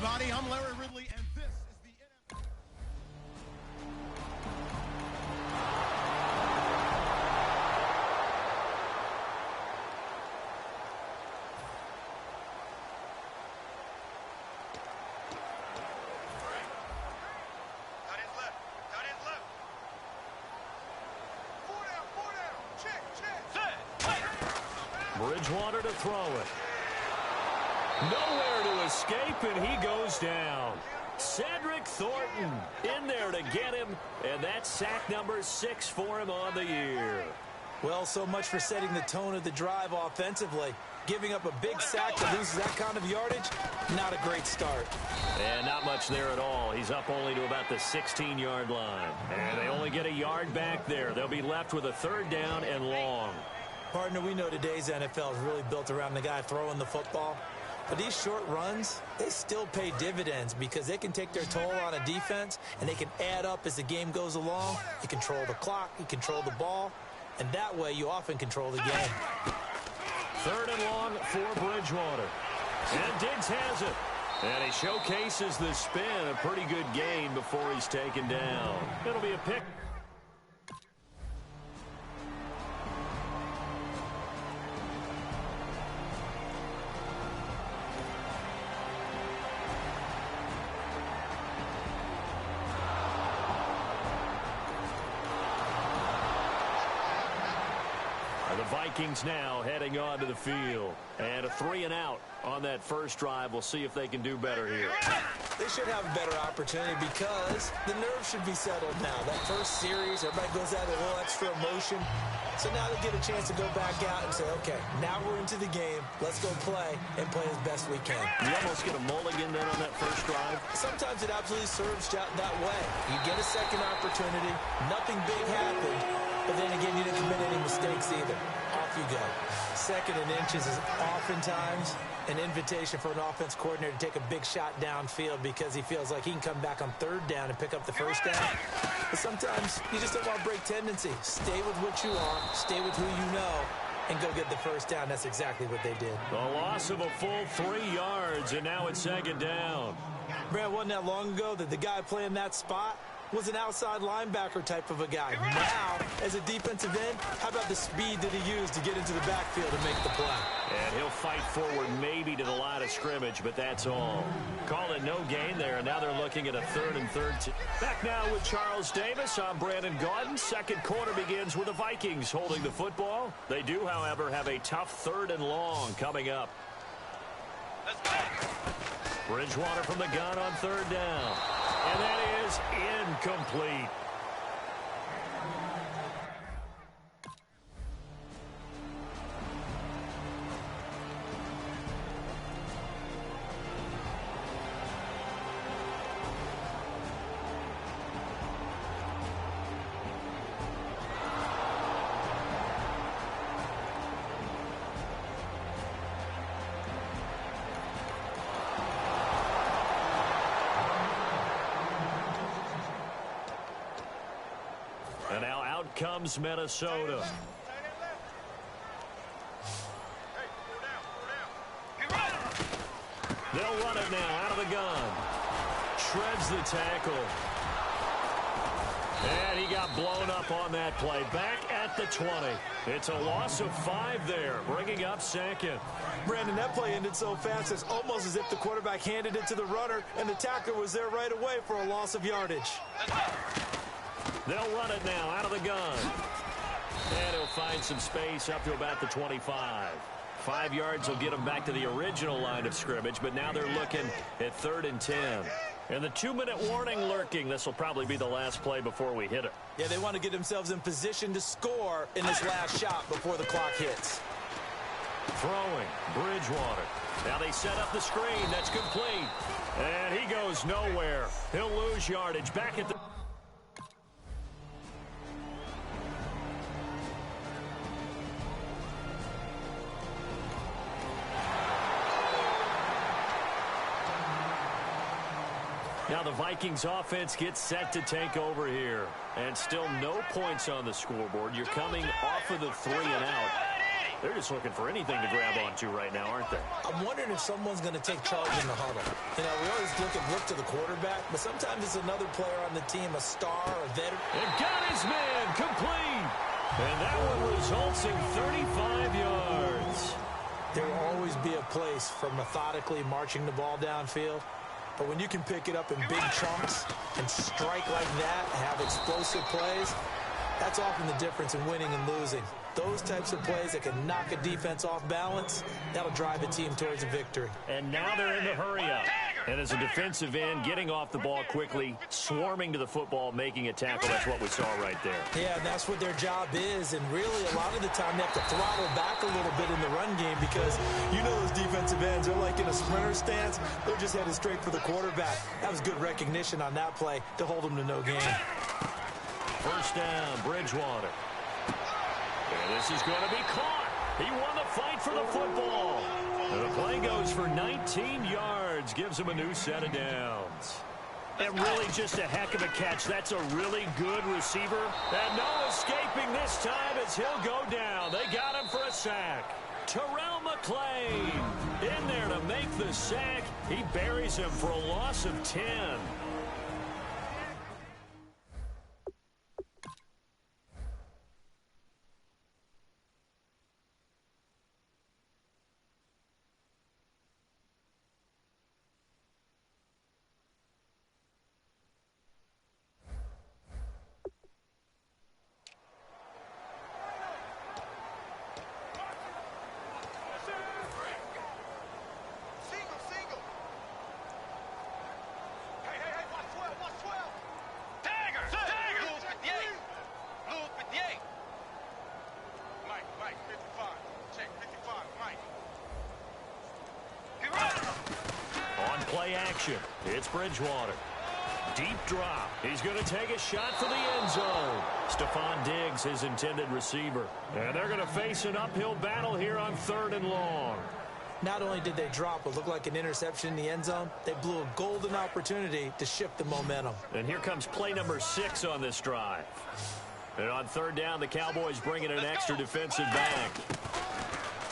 everybody. I'm Larry Ridley, and this is the NFL. Bridgewater to throw it. Nowhere to escape, and he goes down. Cedric Thornton in there to get him, and that's sack number 6 for him on the year. Well, so much for setting the tone of the drive offensively. Giving up a big sack to lose that kind of yardage, not a great start. And not much there at all. He's up only to about the 16-yard line. And they only get a yard back there. They'll be left with a 3rd down and long. Partner, we know today's NFL is really built around the guy throwing the football. But these short runs, they still pay dividends because they can take their toll on a defense, and they can add up as the game goes along. You control the clock, you control the ball, and that way you often control the game. 3rd and long for Bridgewater. And Diggs has it. And he showcases the spin. A pretty good gain before he's taken down. It'll be a pick. Vikings now heading onto the field. And a 3-and-out on that first drive. We'll see if they can do better here. They should have a better opportunity because the nerves should be settled now. That first series, everybody goes out with a little extra emotion. So now they get a chance to go back out and say, okay, now we're into the game. Let's go play and play as best we can. You almost get a mulligan then on that first drive? Sometimes it absolutely serves that way. You get a second opportunity. Nothing big happened. But then again, you didn't commit any mistakes either. Off you go. 2nd and inches is oftentimes an invitation for an offense coordinator to take a big shot downfield because he feels like he can come back on 3rd down and pick up the first down. But sometimes you just don't want to break tendency. Stay with what you are, stay with who you know, and go get the first down. That's exactly what they did. A loss of a full 3 yards, and now it's 2nd down. Brad, wasn't that long ago that the guy playing that spot was an outside linebacker type of a guy. Now, as a defensive end, how about the speed that he used to get into the backfield and make the play? And he'll fight forward maybe to the line of scrimmage, but that's all. Call it no gain there, and now they're looking at a 3rd and 13. Back now with Charles Davis. I'm Brandon Gaudin. Second quarter begins with the Vikings holding the football. They do, however, have a tough 3rd and long coming up. Let's go. Bridgewater from the gun on 3rd down. And that is incomplete. And now out comes Minnesota. They'll run it now out of the gun. Shreds the tackle. And he got blown up on that play. Back at the 20. It's a loss of 5 there, bringing up 2nd. Brandon, that play ended so fast, it's almost as if the quarterback handed it to the runner, and the tackler was there right away for a loss of yardage. They'll run it now out of the gun. And he'll find some space up to about the 25. 5 yards will get them back to the original line of scrimmage, but now they're looking at 3rd and 10. And the 2-minute warning lurking. This will probably be the last play before we hit it. Yeah, they want to get themselves in position to score in this last shot before the clock hits. Throwing, Bridgewater. Now they set up the screen. That's complete. And he goes nowhere. He'll lose yardage back at the... Now the Vikings offense gets set to take over here. And still no points on the scoreboard. You're coming off of the 3-and-out. They're just looking for anything to grab onto right now, aren't they? I'm wondering if someone's going to take charge in the huddle. You know, we always look to the quarterback, but sometimes it's another player on the team, a star, a veteran. And got his man complete. And that one results in 35 yards. There will always be a place for methodically marching the ball downfield. But when you can pick it up in big chunks and strike like that, have explosive plays, that's often the difference in winning and losing. Those types of plays that can knock a defense off balance, that'll drive a team towards a victory. And now they're in the hurry-up. And as a defensive end, getting off the ball quickly, swarming to the football, making a tackle, that's what we saw right there. Yeah, and that's what their job is. And really, a lot of the time, they have to throttle back a little bit in the run game because you know those defensive ends, they're like in a sprinter stance. They're just headed straight for the quarterback. That was good recognition on that play to hold them to no gain. First down, Bridgewater. And this is going to be caught. He won the fight for the football. And the play goes for 19 yards, gives him a new set of downs. And really just a heck of a catch. That's a really good receiver. And no escaping this time as he'll go down. They got him for a sack. Terrell McClain in there to make the sack. He buries him for a loss of 10. Play action. It's Bridgewater. Deep drop. He's going to take a shot for the end zone. Stephon Diggs, his intended receiver. And they're going to face an uphill battle here on 3rd and long. Not only did they drop what looked like an interception in the end zone, they blew a golden opportunity to shift the momentum. And here comes play number 6 on this drive. And on 3rd down, the Cowboys bring in an extra defensive back.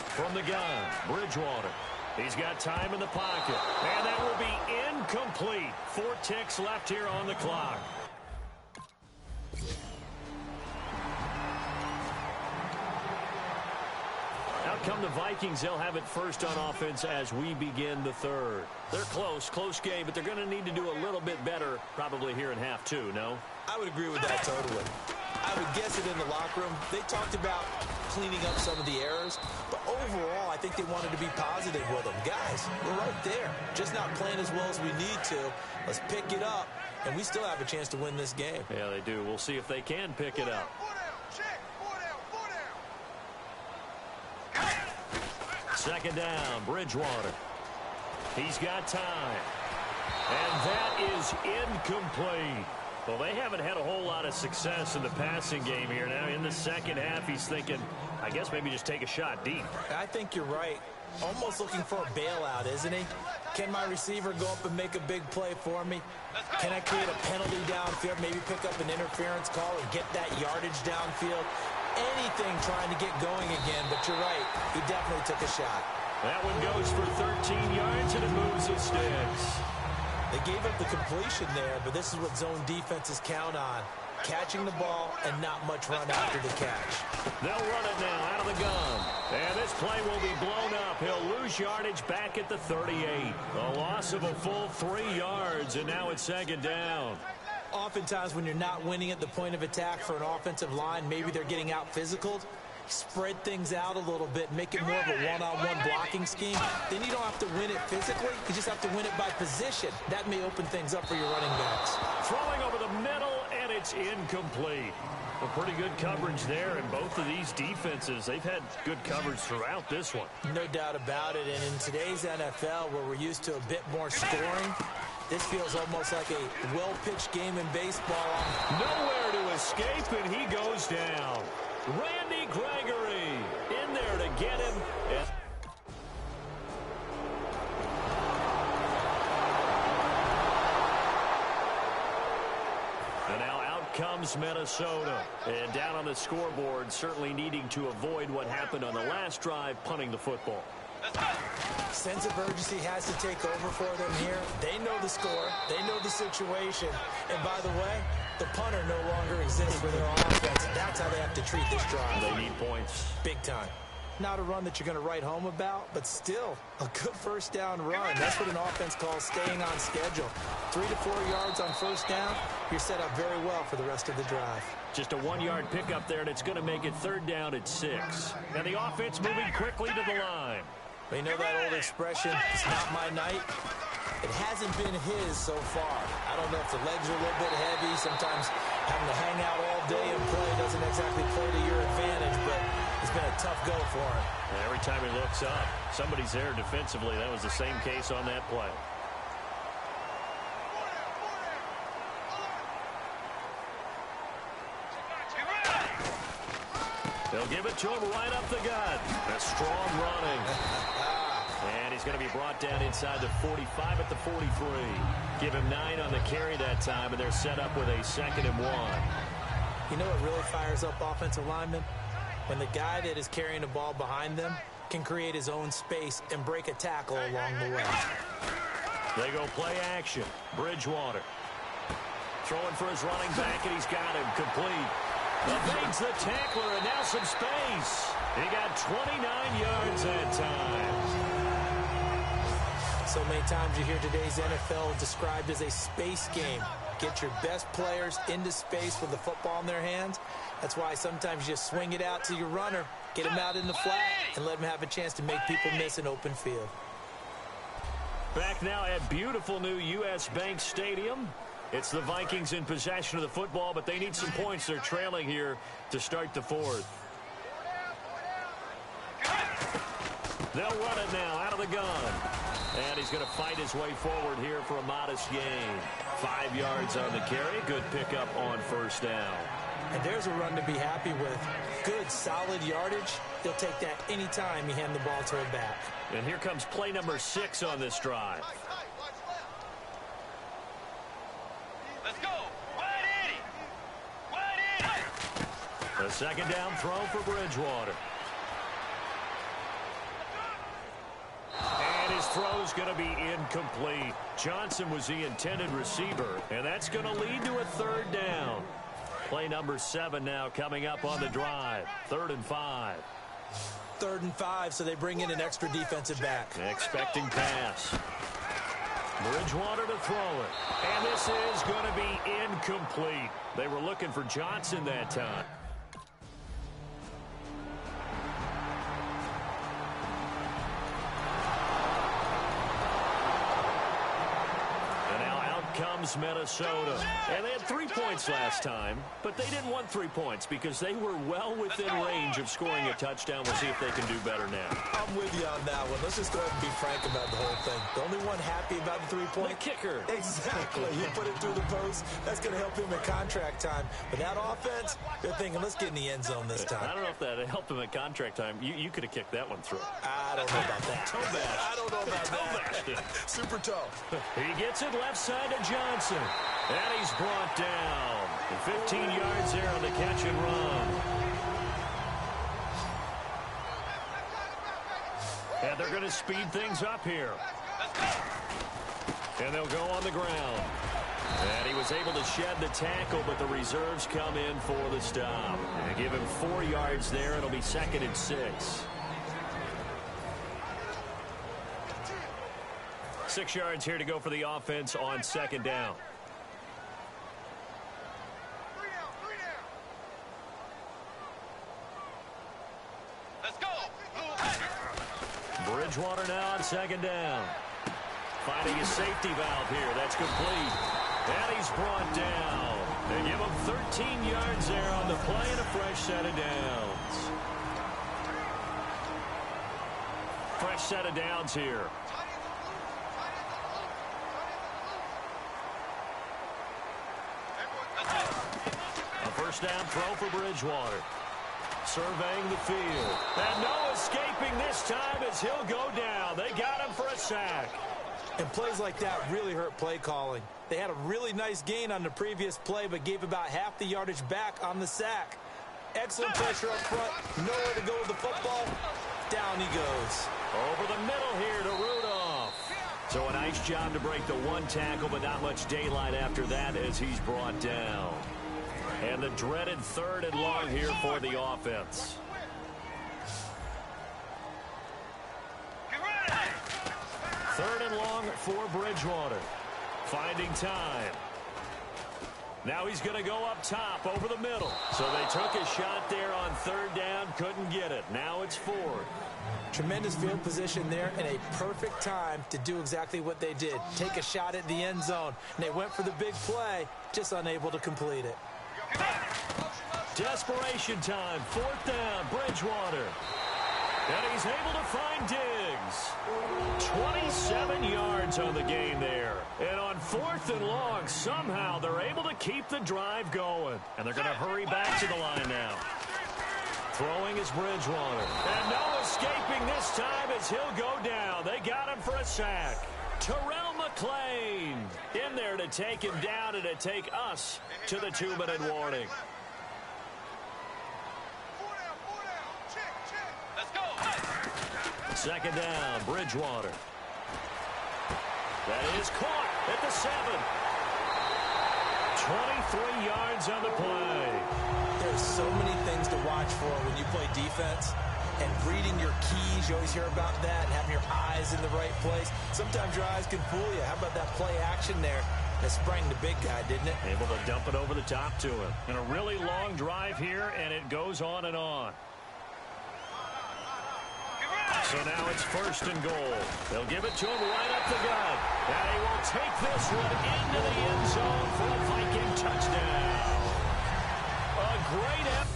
From the gun, Bridgewater. He's got time in the pocket. And that will be incomplete. 4 ticks left here on the clock. Out come the Vikings. They'll have it first on offense as we begin the 3rd. They're close game, but they're going to need to do a little bit better probably here in half 2, no? I would agree with that totally. I would guess it in the locker room. They talked about cleaning up some of the errors, but overall, I think they wanted to be positive with them. Guys, we're right there. Just not playing as well as we need to. Let's pick it up, and we still have a chance to win this game. Yeah, they do. We'll see if they can pick it up. Second down, Bridgewater. He's got time. And that is incomplete. Well, they haven't had a whole lot of success in the passing game here. Now, in the second half, he's thinking, I guess maybe just take a shot deep. I think you're right. Almost looking for a bailout, isn't he? Can my receiver go up and make a big play for me? Can I create a penalty downfield, maybe pick up an interference call and get that yardage downfield? Anything trying to get going again, but you're right. He definitely took a shot. That one goes for 13 yards, and it moves the sticks. They gave up the completion there, but this is what zone defenses count on. Catching the ball and not much run after the catch. They'll run it now out of the gun. And this play will be blown up. He'll lose yardage back at the 38. A loss of a full 3 yards, and now it's second down. Oftentimes when you're not winning at the point of attack for an offensive line, maybe they're getting out physical. Spread things out a little bit, make it more of a one-on-one blocking scheme. Then you don't have to win it physically. You just have to win it by position. That may open things up for your running backs. Throwing over the middle, and it's incomplete. Well, pretty good coverage there, and both of these defenses, they've had good coverage throughout this one. No doubt about it, and in today's NFL, where we're used to a bit more scoring, this feels almost like a well-pitched game in baseball. Nowhere to escape, and he goes down. Randy Gregory in there to get him. And now out comes Minnesota. And down on the scoreboard, certainly needing to avoid what happened on the last drive, punting the football. Sense of urgency has to take over for them here. They know the score. They know the situation. And by the way, the punter no longer exists for their offense. That's how they have to treat this drive. They need points. Big time. Not a run that you're going to write home about, but still a good first down run. That's what an offense calls staying on schedule. 3 to 4 yards on first down, you're set up very well for the rest of the drive. Just a 1-yard pickup there, and it's going to make it 3rd down at 6. And the offense moving quickly to the line. Well, you know that old expression, it's not my night? It hasn't been his so far. I don't know if the legs are a little bit heavy. Sometimes having to hang out all day and play doesn't exactly play to your advantage, but it's been a tough go for him. And every time he looks up, somebody's there defensively. That was the same case on that play. They'll give it to him right up the gut. A strong running. And he's going to be brought down inside the 45 at the 43. Give him 9 on the carry that time, and they're set up with a 2nd and 1. You know what really fires up offensive linemen? When the guy that is carrying the ball behind them can create his own space and break a tackle along the way. They go play action. Bridgewater. Throwing for his running back, and he's got him complete. Evades the tackler, and now some space. He got 29 yards that time. So many times you hear today's NFL described as a space game. Get your best players into space with the football in their hands. That's why sometimes you just swing it out to your runner, get him out in the flat, and let him have a chance to make people miss an open field. Back now at beautiful new U.S. Bank Stadium. It's the Vikings in possession of the football, but they need some points. They're trailing here to start the 4th. They'll run it now out of the gun. And he's going to fight his way forward here for a modest gain. 5 yards on the carry. Good pickup on first down. And there's a run to be happy with. Good, solid yardage. They'll take that any time you hand the ball to a back. And here comes play number 6 on this drive. Let's go. Wide 80. Wide 80. A 2nd down throw for Bridgewater. And his throw's going to be incomplete. Johnson was the intended receiver, and that's going to lead to a 3rd down. Play number 7 now coming up on the drive. 3rd and 5. 3rd and 5, so they bring in an extra defensive back. Expecting pass. Bridgewater to throw it. And this is going to be incomplete. They were looking for Johnson that time. Comes Minnesota. And they had 3 points last time, but they didn't want 3 points because they were well within range of scoring a touchdown. We'll see if they can do better now. I'm with you on that one. Let's just go ahead and be frank about the whole thing. The only one happy about the 3-point? The kicker. Exactly. You put it through the post. That's going to help him in contract time. But that offense, they're thinking, let's get in the end zone this time. I don't know if that helped him at contract time. You could have kicked that one through. I don't know about that. I don't know about that. Super toe. He gets it left side to Johnson. And he's brought down. 15 yards there on the catch and run. And they're going to speed things up here. And they'll go on the ground. And he was able to shed the tackle, but the reserves come in for the stop. And give him 4 yards there. It'll be 2nd and 6. 6 yards here to go for the offense on 2nd down. Let's go. Bridgewater now on 2nd down. Finding his safety valve here. That's complete. And he's brought down. They give him 13 yards there on the play and a fresh set of downs. Fresh set of downs here. A first down throw for Bridgewater. Surveying the field. And no escaping this time as he'll go down. They got him for a sack. And plays like that really hurt play calling. They had a really nice gain on the previous play, but gave about half the yardage back on the sack. Excellent pressure up front. Nowhere to go with the football. Down he goes. Over the middle here to Rudolph. So a nice job to break the one tackle, but not much daylight after that as he's brought down. And the dreaded 3rd and long here for the offense. Third and long for Bridgewater. Finding time. Now he's going to go up top over the middle. So they took a shot there on 3rd down. Couldn't get it. Now it's 4th. Tremendous field position there and a perfect time to do exactly what they did. Take a shot at the end zone. And they went for the big play, just unable to complete it. Desperation time. 4th down. Bridgewater. And he's able to find Diggs. 27 yards on the game there. And on 4th and long, somehow they're able to keep the drive going. And they're going to hurry back to the line now. Throwing is Bridgewater. And no escaping this time as he'll go down. They got him for a sack. Terrell McClain in there to take him down and to take us to the 2-minute warning. Second down, Bridgewater. That is caught at the 7. 23 yards on the play. There's so many things to watch for when you play defense. And reading your keys, you always hear about that, and having your eyes in the right place. Sometimes your eyes can fool you. How about that play action there? That sprang the big guy, didn't it? Able to dump it over the top to him. And a really long drive here, and it goes on and on. So now it's 1st and goal. They'll give it to him right up the gut. And he will take this one into the end zone for a Viking touchdown. A great effort.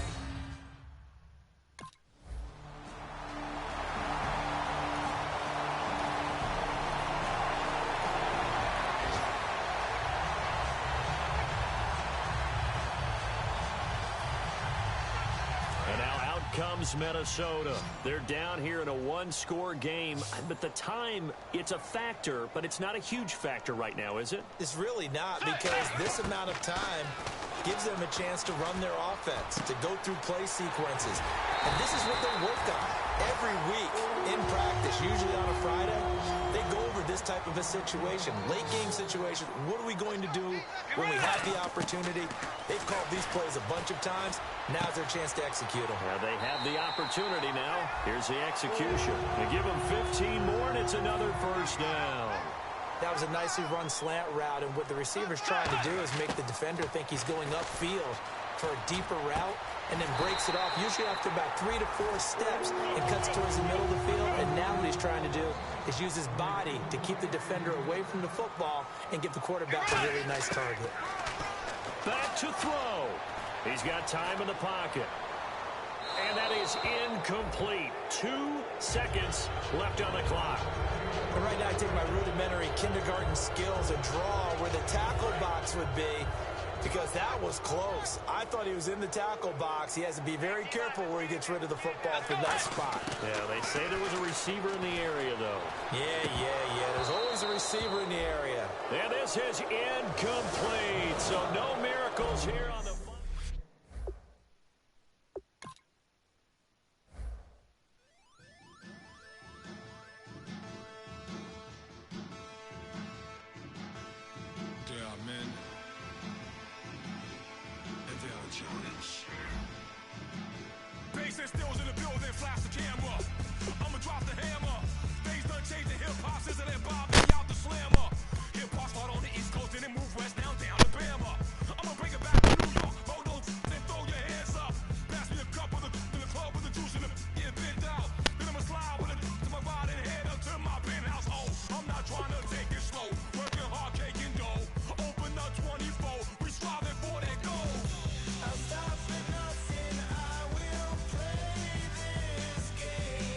Comes Minnesota. They're down here in a 1-score game, but the time, it's a factor, but it's not a huge factor right now, is it? It's really not, because this amount of time gives them a chance to run their offense, to go through play sequences. And this is what they work on every week in practice, usually on a Friday. They go over this type of a situation, late game situation. What are we going to do when we have the opportunity? They've called these plays a bunch of times. Now's their chance to execute them. Yeah, they have the opportunity now. Here's the execution. They give them 15 more, and it's another 1st down. That was a nicely run slant route, and what the receiver's trying to do is make the defender think he's going upfield for a deeper route, and then breaks it off, usually after about 3 to 4 steps, and cuts towards the middle of the field. And now what he's trying to do is use his body to keep the defender away from the football and give the quarterback a really nice target. Back to throw. He's got time in the pocket. And that is incomplete. 2 seconds left on the clock. And right now I take my rudimentary kindergarten skills and draw where the tackle box would be, because that was close. I thought he was in the tackle box. He has to be very careful where he gets rid of the football from that spot. Yeah, they say there was a receiver in the area, though. Yeah. There's always a receiver in the area. And this is incomplete. So no miracles here on the... Bass stills in the building, flash the camera. I'ma drop the hammer. Things done changed in hip-hop, scissor and Bob, out the slammer. Hip-hop start on the East Coast and then move west down to Bama. I'ma bring it back to New York, roll those and throw your hands up. Pass me a cup of the club with the juice in the get bent out. Then I'ma slide with it to my ride and head up to my penthouse. Oh, I'm not trying to take it slow. Working hard, cake and dough. Open up 24, we striving for that goal. I'll stop for nothing, I will play this game.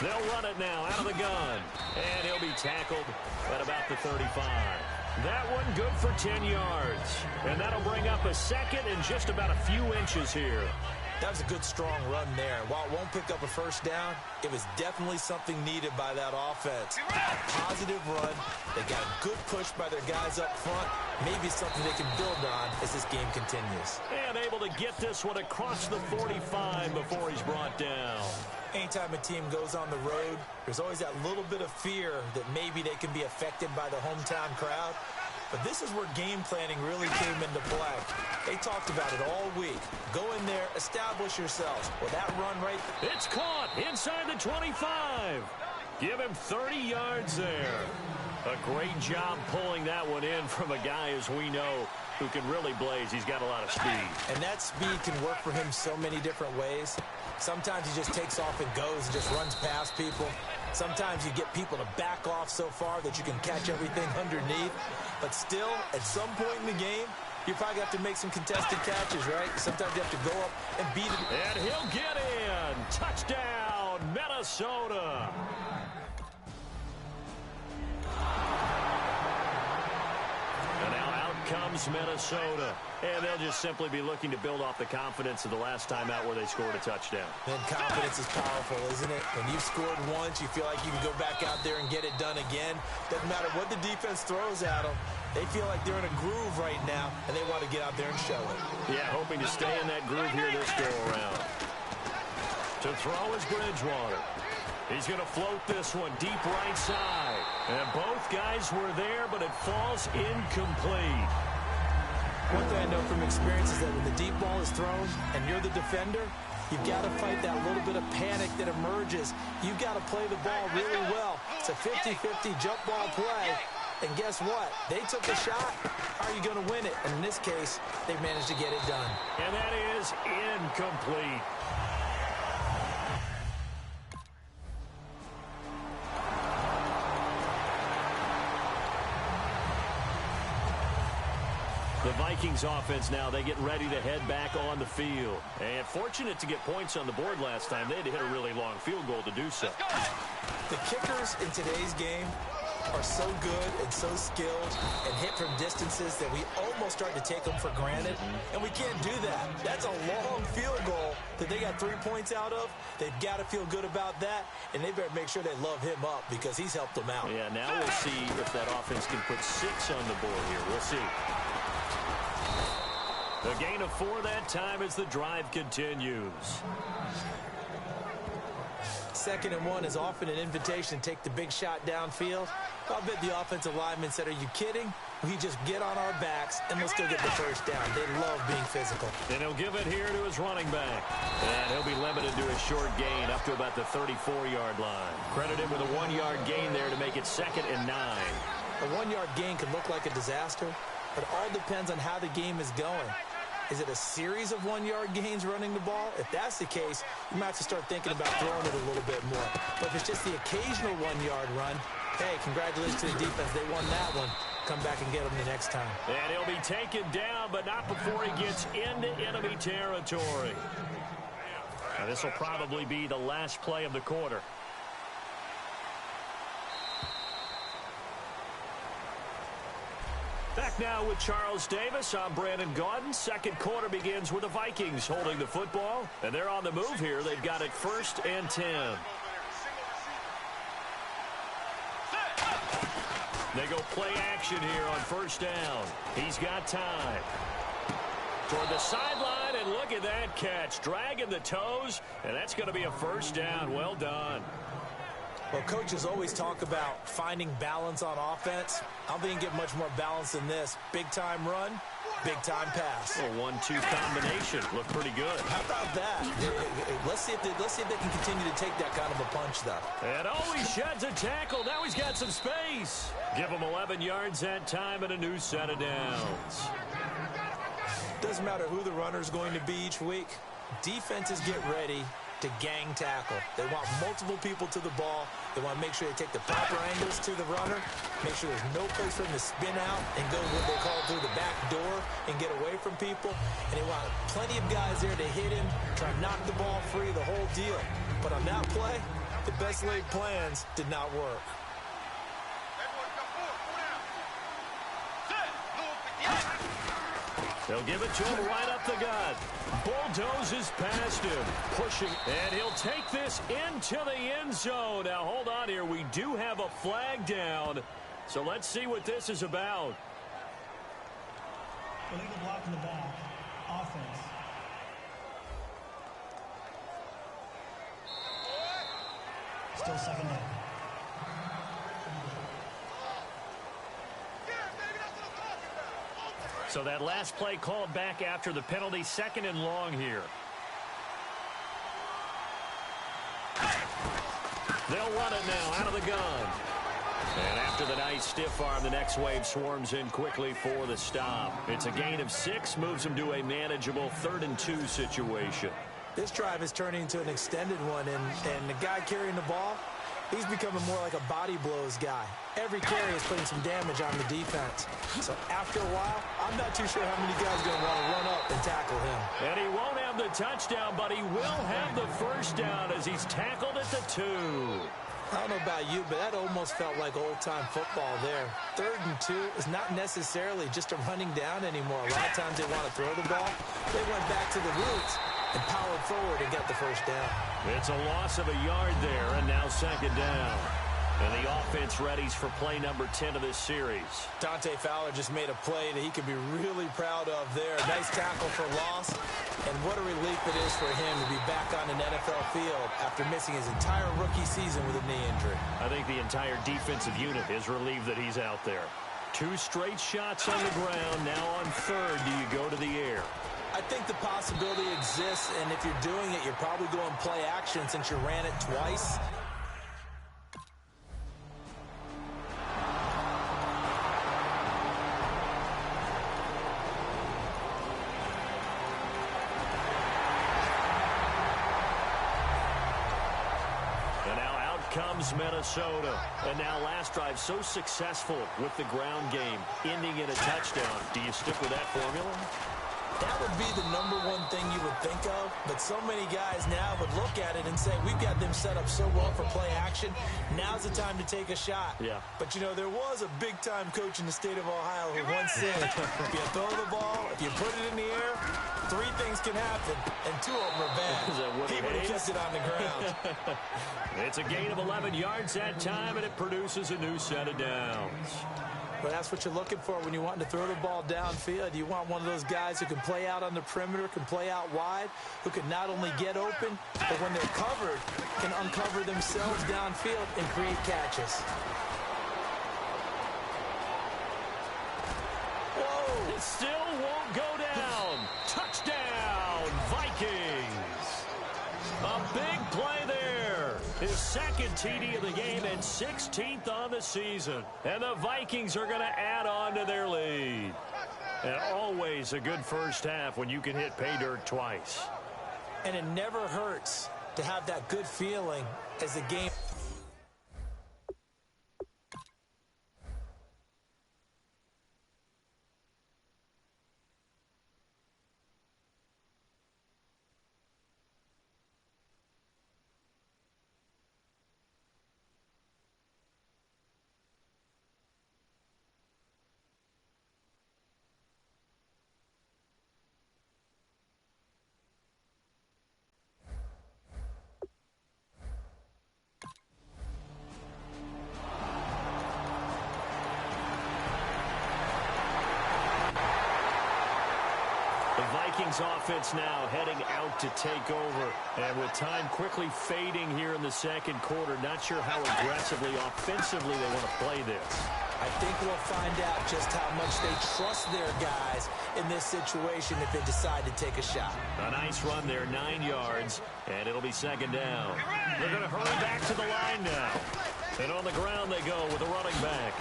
They'll run it now out of the gun. And he'll be tackled at about the 35. That one good for 10 yards. And that'll bring up a second and just about a few inches here. That was a good, strong run there. While it won't pick up a first down, it was definitely something needed by that offense. Positive run. They got a good push by their guys up front. Maybe something they can build on as this game continues. And able to get this one across the 45 before he's brought down. Anytime a team goes on the road, there's always that little bit of fear that maybe they can be affected by the hometown crowd. But this is where game planning really came into play. They talked about it all week. Go in there, establish yourselves. Well, that run right there. It's caught inside the 25. Give him 30 yards there. A great job pulling that one in from a guy, as we know, who can really blaze. He's got a lot of speed. And that speed can work for him so many different ways. Sometimes he just takes off and goes and just runs past people. Sometimes you get people to back off so far that you can catch everything underneath. But still, at some point in the game, you probably have to make some contested catches, right? Sometimes you have to go up and beat it. And he'll get in. Touchdown, Minnesota. And now out comes Minnesota. And they'll just simply be looking to build off the confidence of the last time out where they scored a touchdown. And confidence is powerful, isn't it? When you've scored once, you feel like you can go back out there and get it done again. Doesn't matter what the defense throws at them. They feel like they're in a groove right now, and they want to get out there and show it. Yeah, hoping to stay in that groove here this go-around. To throw is Bridgewater. He's going to float this one deep right side. And both guys were there, but it falls incomplete. One thing I know from experience is that when the deep ball is thrown and you're the defender, you've got to fight that little bit of panic that emerges. You've got to play the ball really well. It's a 50-50 jump ball play. And guess what? They took a shot. How are you going to win it? And in this case, they managed to get it done. And that is incomplete. The Vikings offense now, they get ready to head back on the field. And fortunate to get points on the board last time. They had to hit a really long field goal to do so. The kickers in today's game are so good and so skilled and hit from distances that we almost start to take them for granted. And we can't do that. That's a long field goal that they got 3 points out of. They've got to feel good about that, and they better make sure they love him up because he's helped them out. Yeah, now we'll see if that offense can put 6 on the board here. We'll see. A gain of 4 that time as the drive continues. 2nd and 1 is often an invitation to take the big shot downfield. I'll bet the offensive linemen said, are you kidding? We just get on our backs and let's go get the first down. They love being physical. And he'll give it here to his running back. And he'll be limited to a short gain up to about the 34-yard line. Credit him with a 1-yard gain there to make it 2nd and 9. A 1-yard gain can look like a disaster, but it all depends on how the game is going. Is it a series of 1-yard gains running the ball? If that's the case, you might have to start thinking about throwing it a little bit more. But if it's just the occasional 1-yard run, hey, congratulations to the defense. They won that one. Come back and get them the next time. And he'll be taken down, but not before he gets into enemy territory. Now, this will probably be the last play of the quarter. Back now with Charles Davis. I'm Brandon Gaudin. Second quarter begins with the Vikings holding the football. And they're on the move here. They've got it 1st and 10. They go play action here on 1st down. He's got time. Toward the sideline, and look at that catch. Dragging the toes, and that's going to be a 1st down. Well done. Well, coaches always talk about finding balance on offense. I don't think you can get much more balance than this. Big-time run, big-time pass. A 1-2 combination. Look pretty good. How about that? Let's see if they can continue to take that kind of a punch, though. And he sheds a tackle. Now he's got some space. Give him 11 yards that time and a new set of downs. Doesn't matter who the runner is going to be each week. Defenses get ready to gang tackle. They want multiple people to the ball. They want to make sure they take the proper angles to the runner, make sure there's no place for them to spin out and go what they call through the back door and get away from people. And they want plenty of guys there to hit him, try to knock the ball free, the whole deal. But on that play, The best laid plans did not work. They'll give it to him right up the gut. Bulldozes past him, pushing, and he'll take this into the end zone. Now, hold on here. We do have a flag down, so let's see what this is about. Illegal block in the back. Offense. Still second down. So that last play called back after the penalty, second and long here. They'll run it now out of the gun. And after the nice stiff arm, the next wave swarms in quickly for the stop. It's a gain of 6, moves them to a manageable 3rd and 2 situation. This drive is turning into an extended one, and the guy carrying the ball, he's becoming more like a body blows guy. Every carry is putting some damage on the defense. So after a while, I'm not too sure how many guys are going to want to run up and tackle him. And he won't have the touchdown, but he will have the first down as he's tackled at the 2. I don't know about you, but that almost felt like old-time football there. 3rd and 2 is not necessarily just a running down anymore. A lot of times they want to throw the ball. They went back to the roots and powered forward and got the first down. It's a loss of a yard there, and now second down. And the offense readies for play number 10 of this series. Dante Fowler just made a play that he could be really proud of there. Nice tackle for loss. And what a relief it is for him to be back on an NFL field after missing his entire rookie season with a knee injury. I think the entire defensive unit is relieved that he's out there. 2 straight shots on the ground. Now on 3rd, do you go to the air? I think the possibility exists, and if you're doing it, you're probably going play action since you ran it twice. Comes Minnesota. And now last drive so successful with the ground game, ending in a touchdown. Do you stick with that formula? That would be the #1 thing you would think of, but so many guys now would look at it and say, we've got them set up so well for play action, now's the time to take a shot. Yeah. But, you know, there was a big-time coach in the state of Ohio who once said, if you throw the ball, if you put it in the air, 3 things can happen, and 2 of them are bad. He would have kept it on the ground. It's a gain of 11 yards that time, and it produces a new set of downs. But that's what you're looking for when you're wanting to throw the ball downfield. You want one of those guys who can play out on the perimeter, can play out wide, who can not only get open, but when they're covered, can uncover themselves downfield and create catches. Whoa! It still won't go down. Touchdown, Vikings. A big play there. His second TD of the game and 16th on the season. And the Vikings are going to add on to their lead. And always a good first half when you can hit pay dirt twice. And it never hurts to have that good feeling as the game... Vikings offense now heading out to take over. And with time quickly fading here in the second quarter, not sure how aggressively, offensively they want to play this. I think we'll find out just how much they trust their guys in this situation if they decide to take a shot. A nice run there, 9 yards, and it'll be second down. They're going to hurry back to the line now. And on the ground they go with a running back.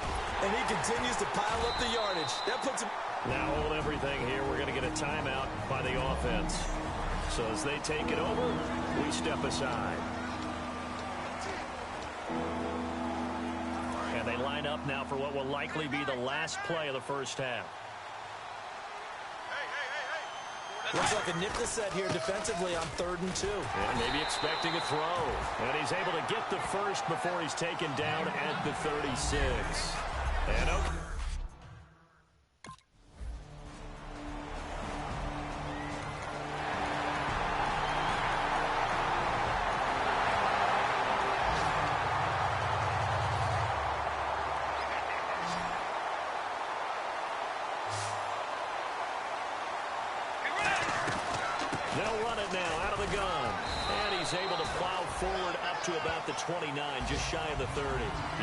And he continues to pile up the yardage. That puts him... Now hold everything here. We're going to get a timeout by the offense. So as they take it over, we step aside. And they line up now for what will likely be the last play of the first half. Hey, Looks like a nickel set here defensively on 3rd and 2. And maybe expecting a throw. And he's able to get the first before he's taken down at the 36. And okay. They'll run it now out of the gun. And he's able to plow forward up to about the 29, just shy of the 30.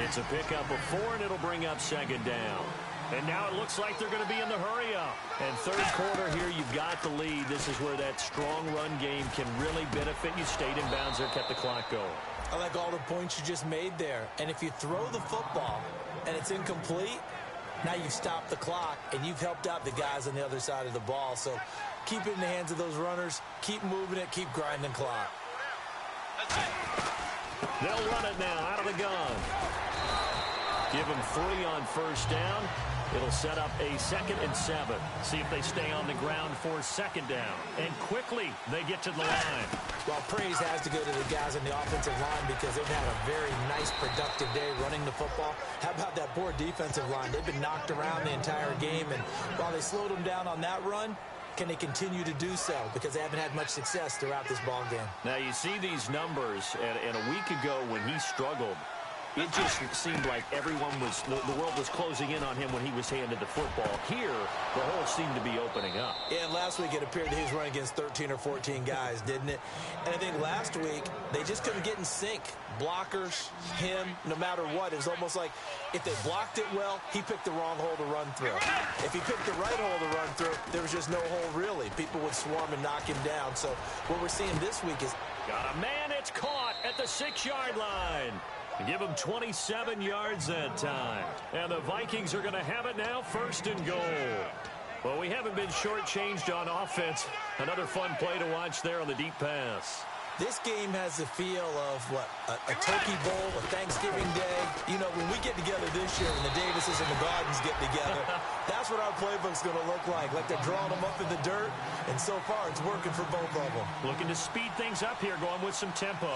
It's a pickup of 4, and it'll bring up 2nd down. And now it looks like they're going to be in the hurry-up. And 3rd quarter here, you've got the lead. This is where that strong run game can really benefit you. Stayed in bounds there, kept the clock going. I like all the points you just made there. And if you throw the football and it's incomplete, now you've stopped the clock, and you've helped out the guys on the other side of the ball. So keep it in the hands of those runners. Keep moving it. Keep grinding clock. They'll run it now out of the gun. Give them 3 on 1st down. It'll set up a 2nd and 7. See if they stay on the ground for 2nd down. And quickly, they get to the line. Well, praise has to go to the guys on the offensive line because they've had a very nice, productive day running the football. How about that poor defensive line? They've been knocked around the entire game, and while they slowed them down on that run, can they continue to do so? Because they haven't had much success throughout this ball game. Now, you see these numbers, and a week ago when he struggled, it just seemed like everyone was, the world was closing in on him when he was handed the football. Here, the hole seemed to be opening up. Yeah, and last week it appeared that he was running against 13 or 14 guys, didn't it? And I think last week, they just couldn't get in sync. Blockers, him, no matter what. It was almost like if they blocked it well, he picked the wrong hole to run through. If he picked the right hole to run through, there was just no hole really. People would swarm and knock him down. So what we're seeing this week is... Got a man, it's caught at the 6-yard line. Give him 27 yards that time. And the Vikings are going to have it now, 1st and goal. Well, we haven't been shortchanged on offense. Another fun play to watch there on the deep pass. This game has the feel of, what, a turkey bowl, a Thanksgiving day. You know, when we get together this year and the Davises and the Gardens get together, that's what our playbook's going to look like. Like they're drawing them up in the dirt, and so far it's working for both of them. Looking to speed things up here, going with some tempo.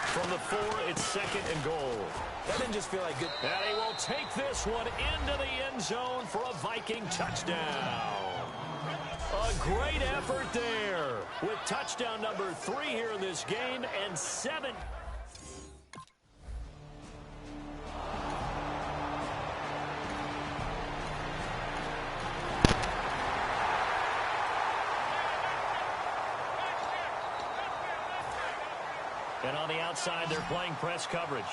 From the 4, it's 2nd and goal. That didn't just feel like good. And he will take this one into the end zone for a Viking touchdown. A great effort there with touchdown number 3 here in this game and 7. And on the outside, they're playing press coverage.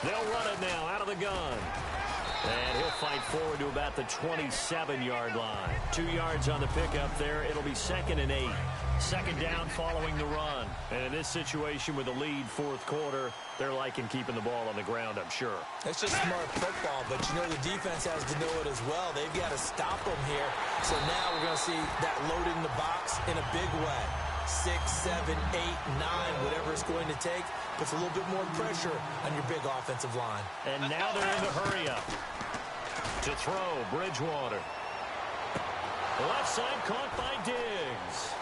They'll run it now out of the gun. And he'll fight forward to about the 27-yard line. 2 yards on the pickup there. It'll be 2nd and 8. 2nd down following the run. And in this situation with the lead 4th quarter, they're liking keeping the ball on the ground, I'm sure. That's just smart football, but you know the defense has to know it as well. They've got to stop them here. So now we're going to see that loading the box in a big way. 6, 7, 8, 9, whatever it's going to take, puts a little bit more pressure on your big offensive line. And now they're in the hurry-up. To throw, Bridgewater. Left side caught by Diggs.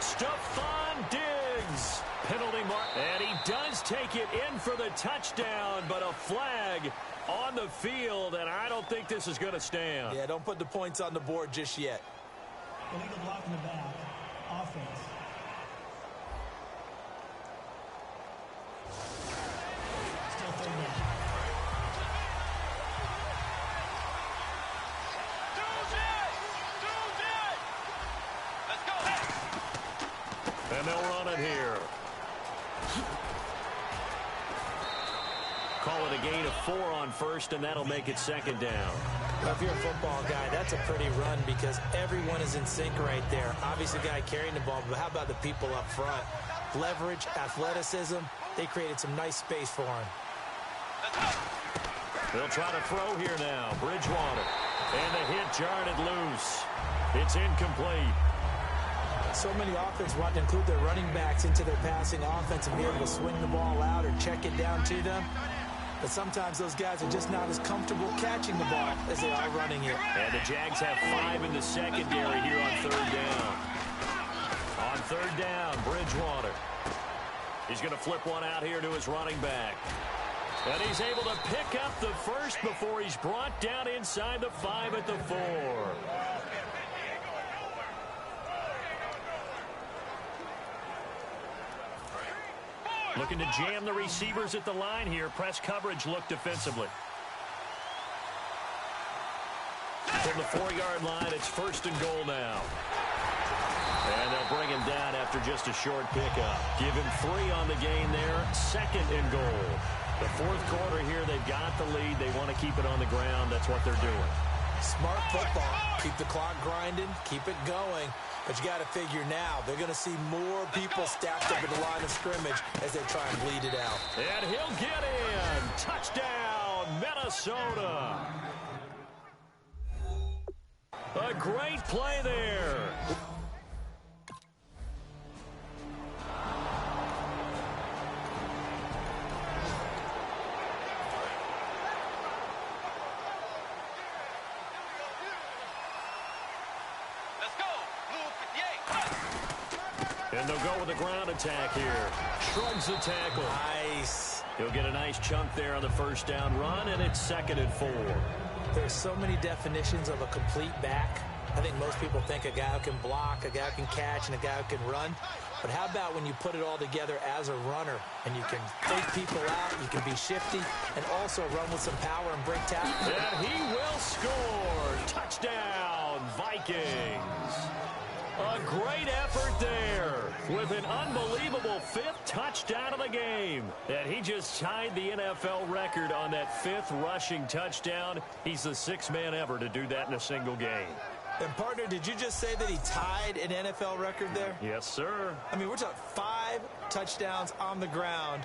Stephon Diggs. Penalty mark. And he does take it in for the touchdown, but a flag on the field, and I don't think this is going to stand. Yeah, don't put the points on the board just yet. Illegal block in the back. Offense. Still 3rd down. Let's go. And they'll run it here. Call it a gain of 4 on 1st, and that'll make it 2nd down. Well, if you're a football guy, that's a pretty run because everyone is in sync right there. Obviously, the guy carrying the ball, but how about the people up front? Leverage, athleticism, they created some nice space for him. They'll try to throw here now. Bridgewater. And the hit jarred it loose. It's incomplete. So many offenses want to include their running backs into their passing offense and be able to swing the ball out or check it down to them. But sometimes those guys are just not as comfortable catching the ball as they are running it. And the Jags have 5 in the secondary here on third down. On third down, Bridgewater. He's going to flip one out here to his running back. And he's able to pick up the first before he's brought down inside the 5 at the 4. Looking to jam the receivers at the line here. Press coverage look defensively. From the 4-yard line, it's first and goal now. And they'll bring him down after just a short pickup. Give him 3 on the game there. Second and goal. The fourth quarter here, they've got the lead. They want to keep it on the ground. That's what they're doing. Smart football. Keep the clock grinding. Keep it going. But you got to figure now, they're going to see more people stacked up at the line of scrimmage as they try and bleed it out. And he'll get in. Touchdown, Minnesota. A great play there. And they'll go with a ground attack here. Shrugs the tackle. Nice. He'll get a nice chunk there on the first down run, and it's second and 4. There's so many definitions of a complete back. I think most people think a guy who can block, a guy who can catch, and a guy who can run. But how about when you put it all together as a runner, and you can fake people out, you can be shifty, and also run with some power and break tackles? And he will score. Touchdown, Vikings. A great effort there with an unbelievable 5th touchdown of the game. And he just tied the NFL record on that 5th rushing touchdown. He's the 6th man ever to do that in a single game. And, partner, did you just say that he tied an NFL record there? Yes, sir. I mean, we're talking 5 touchdowns on the ground.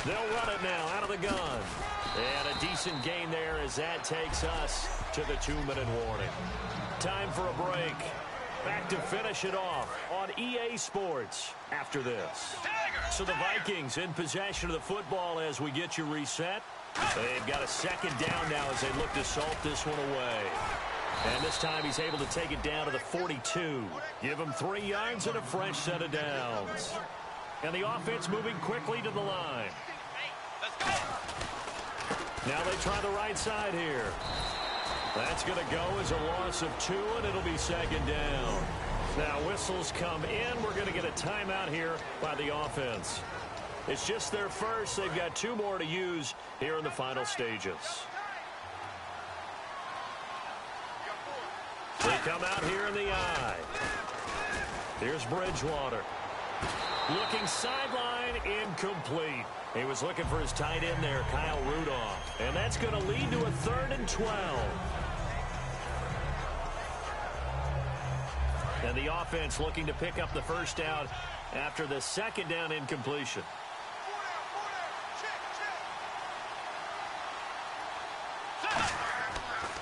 They'll run it now out of the gun. And a decent gain there as that takes us to the 2-minute warning. Time for a break. Back to finish it off on EA Sports after this. So the Vikings in possession of the football as we get you reset. They've got a second down now as they look to salt this one away. And this time he's able to take it down to the 42. Give him 3 yards and a fresh set of downs. And the offense moving quickly to the line. Now they try the right side here. That's going to go as a loss of 2, and it'll be second down. Now whistles come in. We're going to get a timeout here by the offense. It's just their first. They've got 2 more to use here in the final stages. They come out here in the eye. Here's Bridgewater. Looking sideline, incomplete. He was looking for his tight end there, Kyle Rudolph. And that's going to lead to a 3rd and 12. And the offense looking to pick up the first down after the second down incompletion.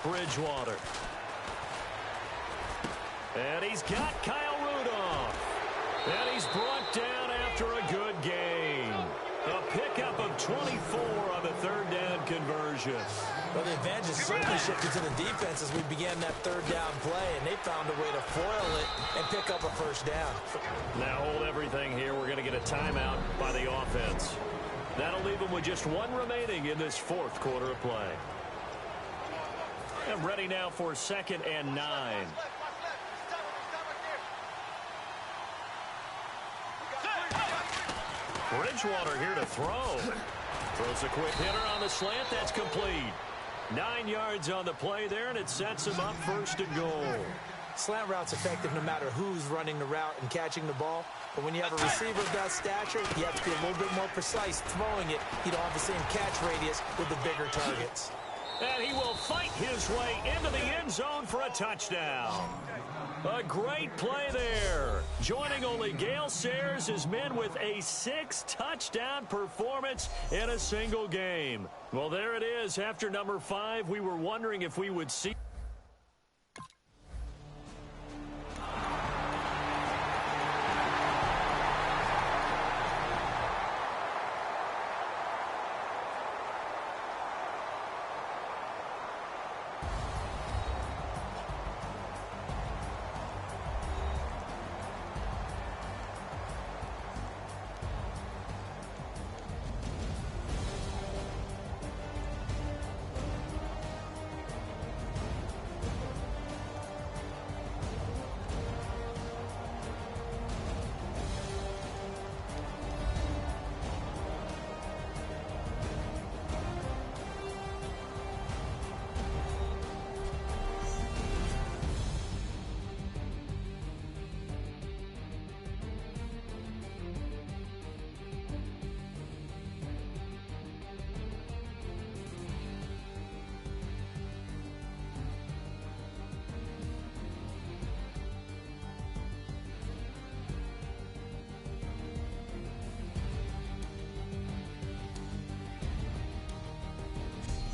Bridgewater. And he's got Kyle Rudolph. And he's brought down after a good gain. A pickup of 24 on the 3rd down conversion. Well, the advantage is certainly shifted to the defense as we began that 3rd down play, and they found a way to foil it and pick up a first down. Now hold everything here. We're going to get a timeout by the offense. That'll leave them with just 1 remaining in this 4th quarter of play. And ready now for 2nd and 9. Bridgewater here to throw. Throws a quick hitter on the slant. That's complete. 9 yards on the play there, and it sets him up 1st and goal. Slant route's effective no matter who's running the route and catching the ball. But when you have a receiver of that stature, you have to be a little bit more precise throwing it. You don't have the same catch radius with the bigger targets. And he will fight his way into the end zone for a touchdown. A great play there. Joining only Gale Sayers, his men with a 6-touchdown performance in a single game. Well, there it is. After number 5, we were wondering if we would see.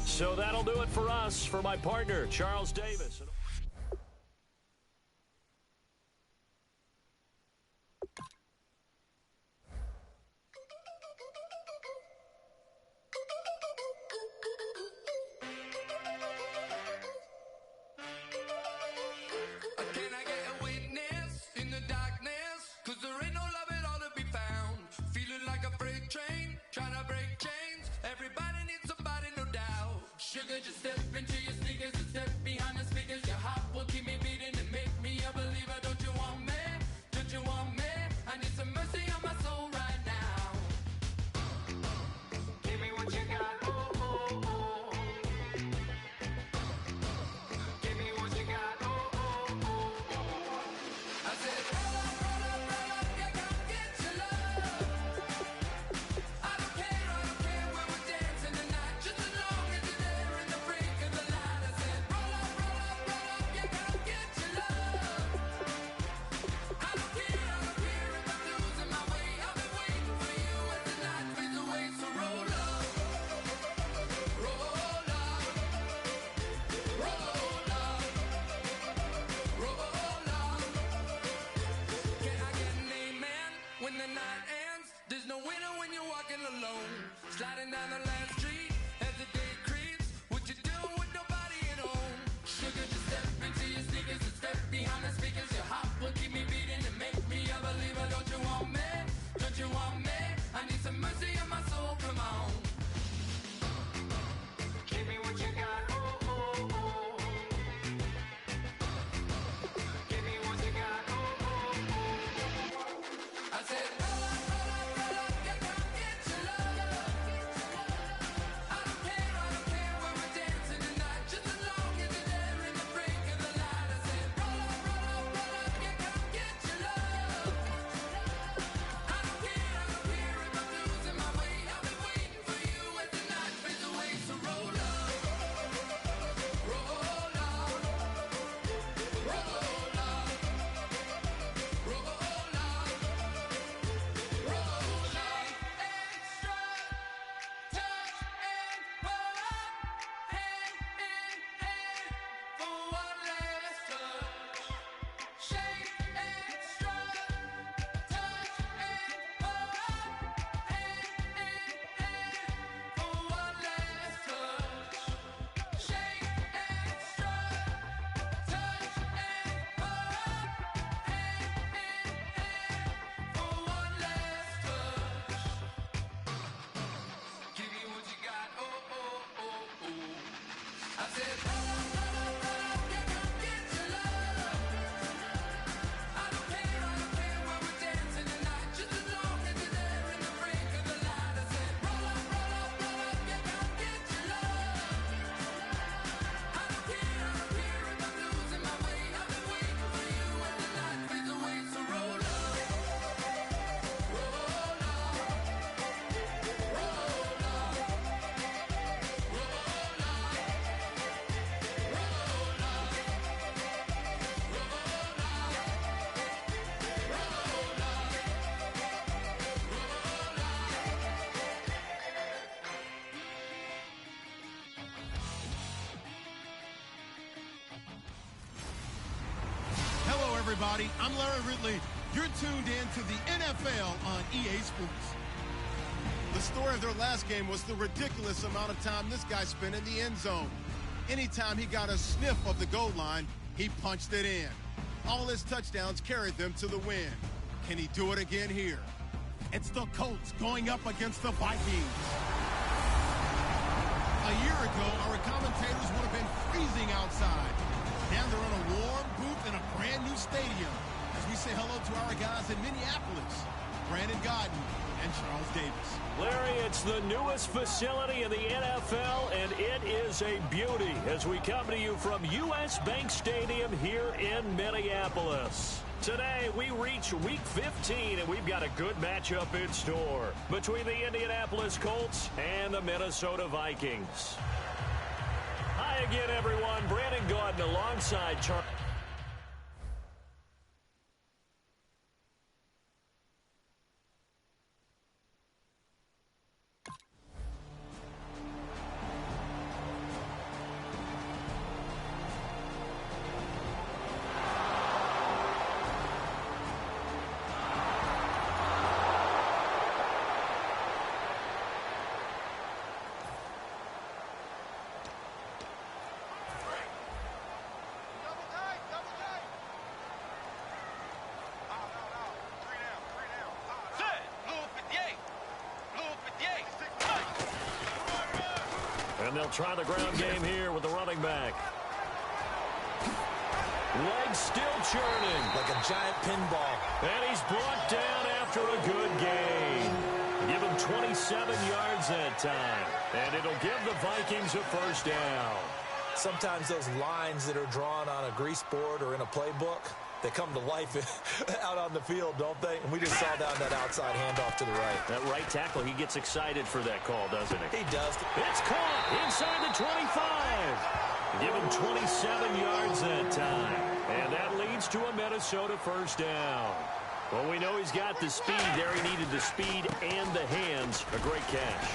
So that'll do it for us. For my partner, Charles Davis. Can I get a witness in the darkness? 'Cause there ain't no love at all to be found. Feeling like a freight train, trying to break chains. Everybody needs somebody, no doubt. Sugar, just step into your sneakers and step behind the speakers. Your heart will keep me beating and make me a believer. Don't you want me? Don't you want me? I need some mercy on my soul right now. Give me what you got, oh, oh, oh. Give me what you got, oh, oh, oh. I said, roll up, yeah, come get your love. I don't care when we're dancing tonight. Just as long as you're there in the break of the light. I said, roll up, yeah, come get your love. I don't care if I'm losing my way. I've been waiting for you as the night fades away. So roll up, roll up, roll up, roll up. Can I get an amen when the night ends? There's no winner when you're walking alone. Sliding down the last street as the day creeps. What you doing with nobody at home? Sugar, just step into your sneakers and step behind the speakers. Your heart will keep me beating and make me a believer. Don't you want me? Don't you want me? I need some mercy on my soul. Come on. Give me what you got. Oh, oh, oh. Give me what you got. Oh, oh, oh. I said, roll up, yeah, come get your love. I don't care when we're dancing tonight. Just as long as you're there in the break of the light. I said, roll up, yeah, come get your love. I don't care if I'm losing my way. I've been waiting for you as the night fades away. So roll up, roll up, roll up, roll up. Roll up, extra, touch and pull up, hand in hand for one last touch. Shake extra, touch and pull up, hand in hand for one last touch. Shake extra, touch and pull up, hand in hand for one last touch. Give me what you got, oh, oh, oh, oh. I said, roll up, yeah, come get your love. I don't care when we're dancing tonight. Just as long as you're there in the break of the light. I said, roll up, yeah, come get your love. I don't care if I'm losing my way. I've been waiting for you as the night fades away. So roll up, roll up, roll up, roll up. everybody. I'm Larry Ridley. You're tuned in to the NFL on EA Sports. The story of their last game was the ridiculous amount of time this guy spent in the end zone. Anytime he got a sniff of the goal line, he punched it in. All his touchdowns carried them to the win. Can he do it again here? It's the Colts going up against the Vikings. A year ago, our commentators would have been freezing outside. Now they're in a warm booth in a brand new stadium as we say hello to our guys in Minneapolis, Brandon Godden and Charles Davis. Larry, it's the newest facility in the NFL, and it is a beauty as we come to you from U.S. Bank Stadium here in Minneapolis. Today, we reach Week 15, and we've got a good matchup in store between the Indianapolis Colts and the Minnesota Vikings. Hi again, everyone. Brandon Gaudin alongside Charles. And they'll try the ground game here with the running back. Legs still churning. Like a giant pinball. And he's brought down after a good gain. Give him 27 yards that time. And it'll give the Vikings a first down. Sometimes those lines that are drawn on a grease board or in a playbook, they come to life out on the field, don't they? And we just saw down that outside handoff to the right. That right tackle, he gets excited for that call, doesn't he? He does. It's caught inside the 25. Give him 27 yards that time. And that leads to a Minnesota first down. Well, we know he's got the speed there. He needed the speed and the hands. A great catch.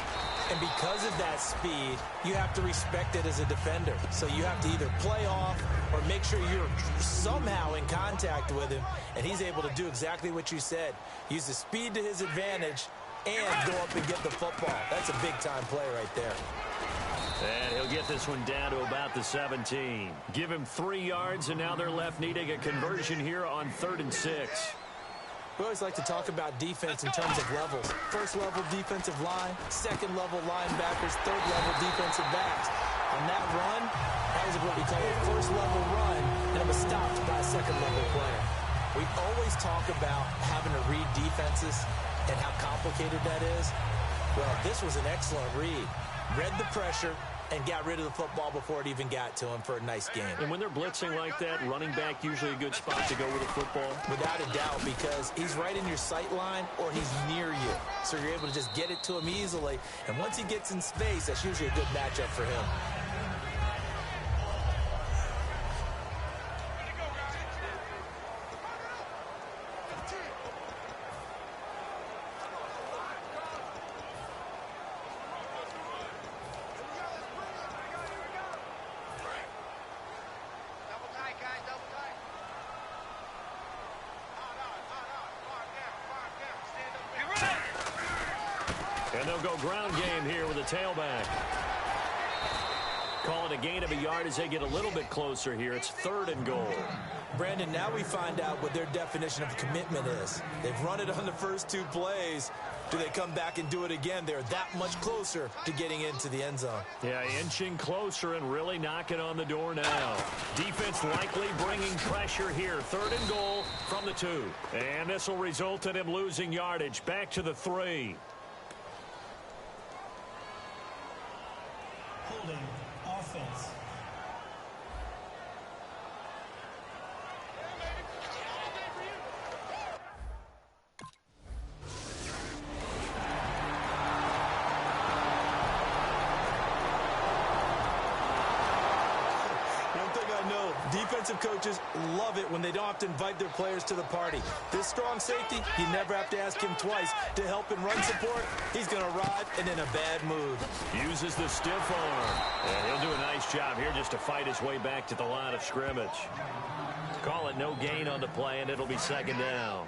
And because of that speed, you have to respect it as a defender. So you have to either play off or make sure you're somehow in contact with him. And he's able to do exactly what you said. Use the speed to his advantage and go up and get the football. That's a big-time play right there. And he'll get this one down to about the 17. Give him 3 yards, and now they're left needing a conversion here on 3rd and 6. We always like to talk about defense in terms of levels. First level defensive line, second level linebackers, third level defensive backs. On that run, that was what we call a first level run, and it was stopped by a second level player. We always talk about having to read defenses and how complicated that is. Well, this was an excellent read. Read the pressure and got rid of the football before it even got to him for a nice game. And when they're blitzing like that, running back usually a good spot to go with the football? Without a doubt, because he's right in your sight line or he's near you. So you're able to just get it to him easily. And once he gets in space, that's usually a good matchup for him. And they'll go ground game here with a tailback. Call it a gain of a yard as they get a little bit closer here. It's 3rd and goal. Brandon, now we find out what their definition of commitment is. They've run it on the first 2 plays. Do they come back and do it again? They're that much closer to getting into the end zone. Yeah, inching closer and really knocking on the door now. Defense likely bringing pressure here. 3rd and goal from the 2. And this will result in him losing yardage. Back to the 3. Holding offense. Defensive coaches love it when they don't have to invite their players to the party. This strong safety, you never have to ask him twice to help in run support. He's going to arrive and in a bad mood. Uses the stiff arm. And he'll do a nice job here just to fight his way back to the line of scrimmage. Call it no gain on the play, and it'll be second down.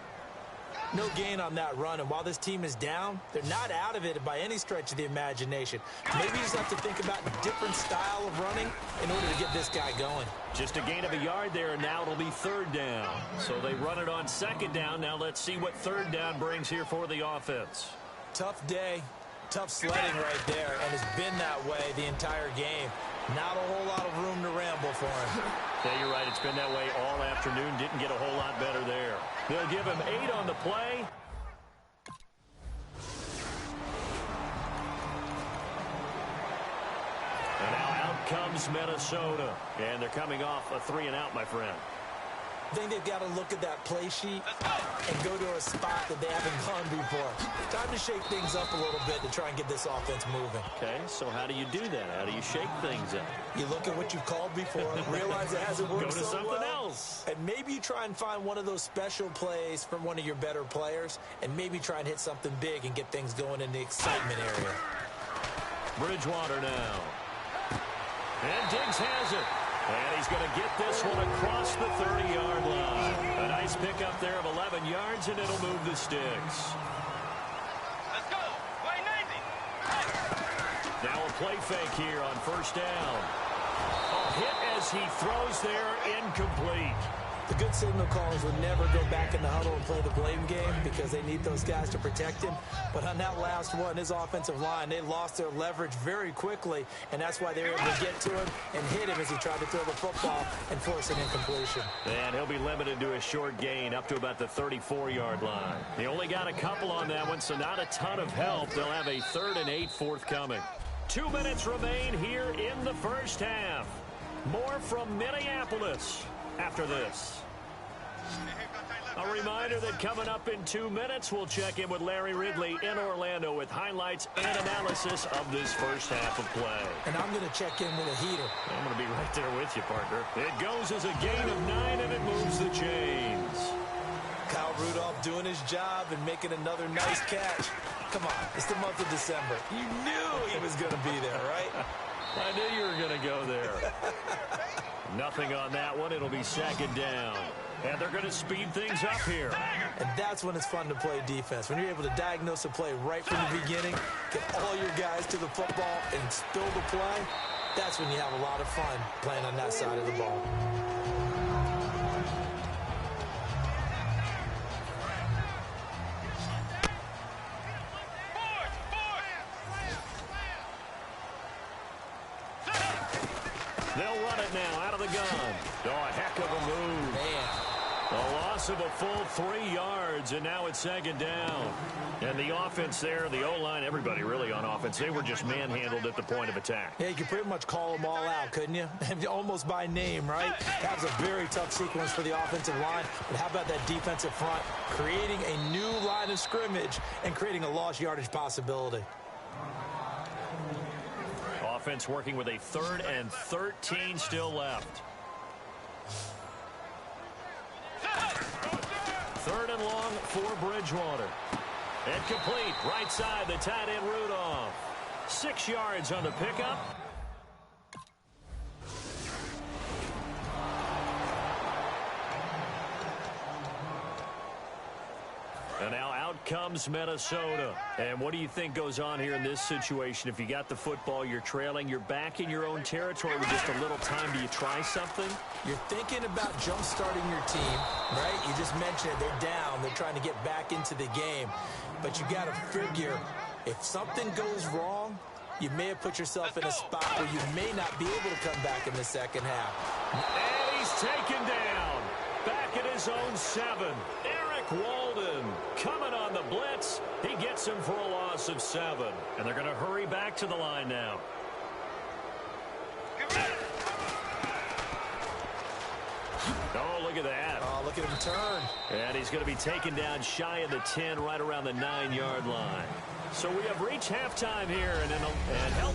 No gain on that run, and while this team is down, they're not out of it by any stretch of the imagination. Maybe you just have to think about a different style of running in order to get this guy going. Just a gain of a yard there, and now it'll be third down. So they run it on second down. Now let's see what third down brings here for the offense. Tough day, tough sledding right there, and it's been that way the entire game. Not a whole lot of room to ramble for him. Yeah, you're right. It's been that way all afternoon. Didn't get a whole lot better there. They'll give him 8 on the play. And now out comes Minnesota. And they're coming off a 3-and-out, my friend. I think they've got to look at that play sheet and go to a spot that they haven't gone before. Time to shake things up a little bit to try and get this offense moving. Okay, so how do you do that? How do you shake things up? You look at what you've called before, realize it hasn't worked Go to so something well, else. and maybe you try and find one of those special plays from one of your better players, and maybe try and hit something big and get things going in the excitement area. Bridgewater now. And Diggs has it. And he's going to get this one across the 30-yard line. A nice pickup there of 11 yards, and it'll move the sticks. Let's go. Play Navy. Now a play fake here on first down. A hit as he throws there, incomplete. The good signal callers would never go back in the huddle and play the blame game because they need those guys to protect him. But on that last one, his offensive line, they lost their leverage very quickly, and that's why they were able to get to him and hit him as he tried to throw the football and force an incompletion. And he'll be limited to a short gain up to about the 34-yard line. He only got a couple on that one, so not a ton of help. They'll have a 3rd and 8 forthcoming. 2 minutes remain here in the first half. More from Minneapolis after this. A reminder that coming up in 2 minutes, we'll check in with Larry Ridley in Orlando with highlights and analysis of this first half of play. And I'm going to check in with a heater. I'm going to be right there with you, partner. It goes as a gain of 9, and it moves the chains. Kyle Rudolph doing his job and making another nice catch. Come on, it's the month of December. You knew he was going to be there, right? I knew you were going to go there. Nothing on that one. It'll be second down. And they're going to speed things up here. And that's when it's fun to play defense. When you're able to diagnose a play right from the beginning, get all your guys to the football and spill the play, that's when you have a lot of fun playing on that side of the ball. They'll run it now out of the gun. Oh, a heck of a move. Man. A loss of a full 3 yards, and now it's second down. And the offense there, the O-line, everybody really on offense, they were just manhandled at the point of attack. Yeah, you could pretty much call them all out, couldn't you? Almost by name, right? That was a very tough sequence for the offensive line. But how about that defensive front creating a new line of scrimmage and creating a lost yardage possibility? Offense working with a 3rd and 13 still left. 3rd and long for Bridgewater. And complete. Right side, the tight end Rudolph. 6 yards on the pickup. And now out comes Minnesota. And what do you think goes on here in this situation? If you got the football, you're trailing, you're back in your own territory with just a little time. Do you try something? You're thinking about jump-starting your team, right? You just mentioned it. They're down. They're trying to get back into the game. But you got to figure, if something goes wrong, you may have put yourself in a spot where you may not be able to come back in the second half. And he's taken down. Back at his own 7. Walden coming on the blitz. He gets him for a loss of 7. And they're going to hurry back to the line now. Oh, look at that. Oh, look at him turn. And he's going to be taken down shy of the 10, right around the 9-yard line. So we have reached halftime here, and help.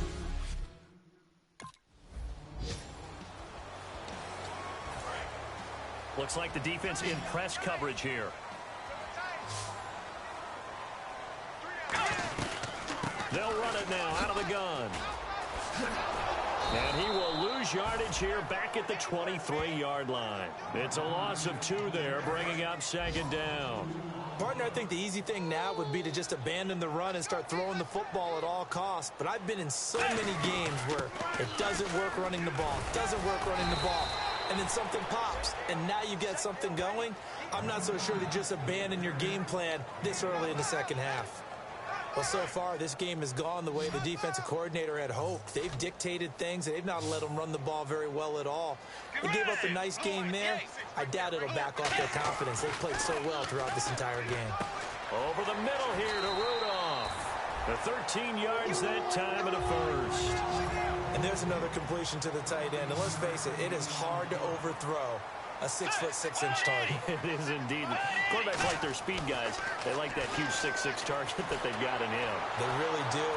Looks like the defense in press coverage here. They'll run it now out of the gun. And he will lose yardage here back at the 23-yard line. It's a loss of 2 there, bringing up second down. Partner, I think the easy thing now would be to just abandon the run and start throwing the football at all costs. But I've been in so many games where it doesn't work running the ball, and then something pops, and now you get something going. I'm not so sure to just abandon your game plan this early in the second half. Well, so far, this game has gone the way the defensive coordinator had hoped. They've dictated things, and they've not let them run the ball very well at all. They gave up a nice game there. I doubt it'll back off their confidence. They've played so well throughout this entire game. Over the middle here to Rudolph. The 13 yards that time and a first. And there's another completion to the tight end. And let's face it, it is hard to overthrow a 6'6" target. It is indeed. Quarterbacks like their speed guys. They like that huge 6'6" target that they've got in him. They really do.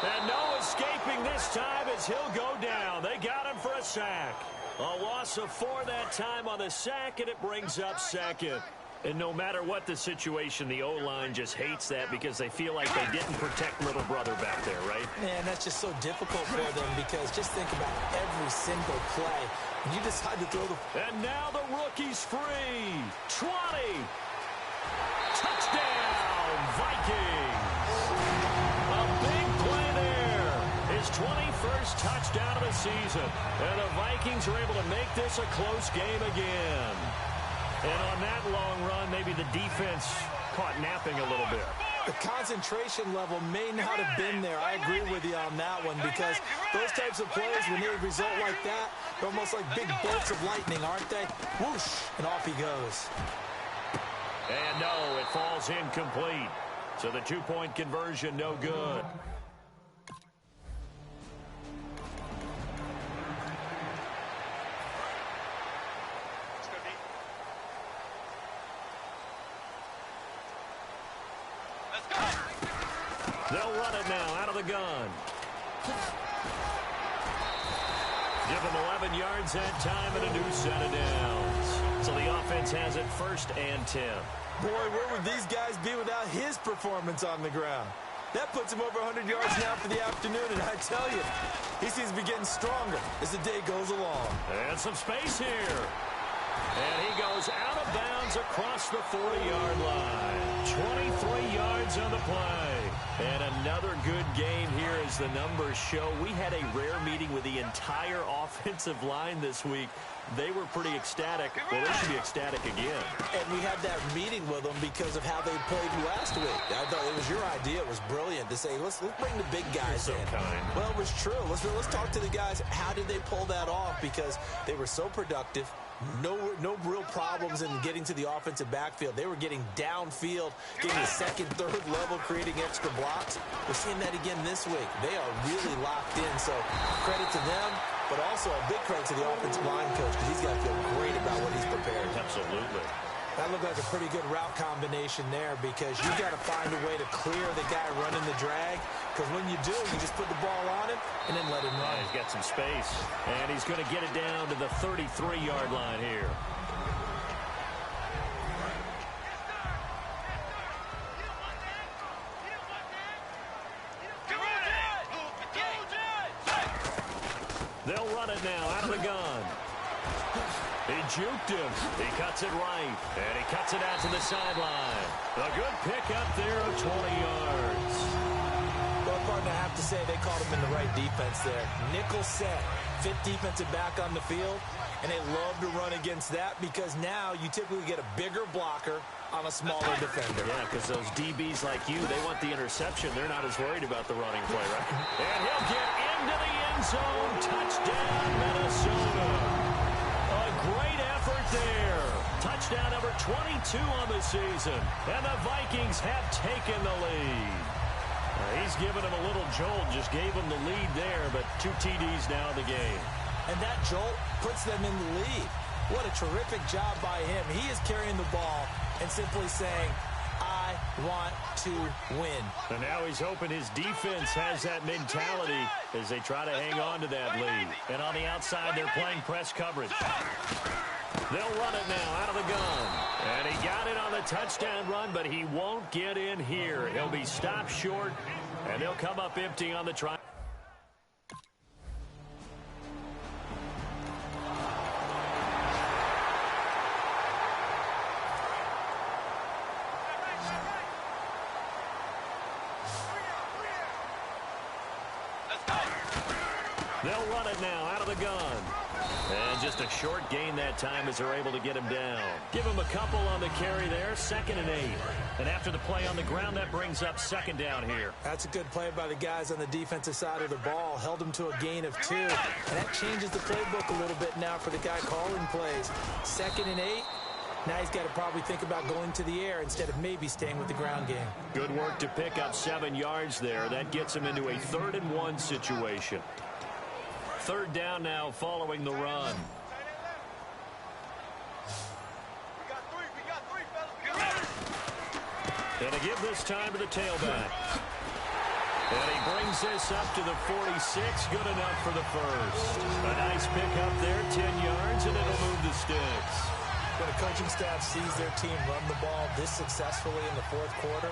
And no escaping this time as he'll go down. They got him for a sack. A loss of 4 that time on the sack, and it brings up second. And no matter what the situation, the O-line just hates that because they feel like they didn't protect little brother back there, right? Man, that's just so difficult for them because just think about every single play. And you decide to throw the... And now the rookie's free. 20. Touchdown, Vikings. A big play there. His 21st touchdown of the season. And the Vikings are able to make this a close game again. And on that long run, maybe the defense caught napping a little bit. The concentration level may not have been there. I agree with you on that one because those types of plays, when they result like that, they're almost like big bolts of lightning, aren't they? Whoosh, and off he goes. And no, it falls incomplete. So the 2-point conversion, no good. They'll run it now out of the gun. Give them 11 yards that time and a new set of downs. So the offense has it 1st and 10. Boy, where would these guys be without his performance on the ground? That puts him over 100 yards now for the afternoon, and I tell you, he seems to be getting stronger as the day goes along. And some space here. And he goes out of bounds across the 40-yard line. 23 yards on the play. And another good game here as the numbers show. We had a rare meeting with the entire offensive line this week. They were pretty ecstatic. Well, they should be ecstatic again. And we had that meeting with them because of how they played last week. I thought it was your idea. It was brilliant to say, let's bring the big guys in. Kind. Well, it was true. Let's talk to the guys. How did they pull that off? Because they were so productive. No real problems in getting to the offensive backfield. They were getting downfield, getting the second, third level, creating extra blocks. We're seeing that again this week. They are really locked in. So credit to them, but also a big credit to the offensive line coach because he's got to feel great about what he's prepared. Absolutely. That looked like a pretty good route combination there because you got to find a way to clear the guy running the drag. Because when you do, you just put the ball on him and then let him run. He's got some space. And he's going to get it down to the 33-yard line here. They'll run it now out of the gun. He juked him. He cuts it right. And he cuts it out to the sideline. A good pickup there of 20 yards. Well, partner, I have to say they called him in the right defense there. Nickel set. Fit defensive back on the field. And they love to run against that because now you typically get a bigger blocker on a smaller defender. Yeah, because those DBs like you, they want the interception. They're not as worried about the running play, right? And he'll get into the end zone. Touchdown, Minnesota. A great effort there. Touchdown number 22 on the season. And the Vikings have taken the lead. He's given him a little jolt. Just gave him the lead there, but 2 TDs now in the game. And that jolt puts them in the lead. What a terrific job by him. He is carrying the ball and simply saying, I want to win. And now he's hoping his defense has that mentality as they try to hang on to that lead. And on the outside, they're playing press coverage. They'll run it now out of the gun. And he got it on the touchdown run, but he won't get in here. He'll be stopped short, and they'll come up empty on the try. They'll run it now out of the gun. And just a short gain that time as they're able to get him down. Give him a couple on the carry there, 2nd and 8. And after the play on the ground, that brings up 2nd down here. That's a good play by the guys on the defensive side of the ball. Held him to a gain of 2. And that changes the playbook a little bit now for the guy calling plays. 2nd and 8. Now he's got to probably think about going to the air instead of maybe staying with the ground game. Good work to pick up 7 yards there. That gets him into a 3rd and 1 situation. 3rd down now following the run. And to give this time to the tailback. And he brings this up to the 46. Good enough for the first. A nice pick up there, 10 yards, and it'll move the sticks. When a coaching staff sees their team run the ball this successfully in the 4th quarter,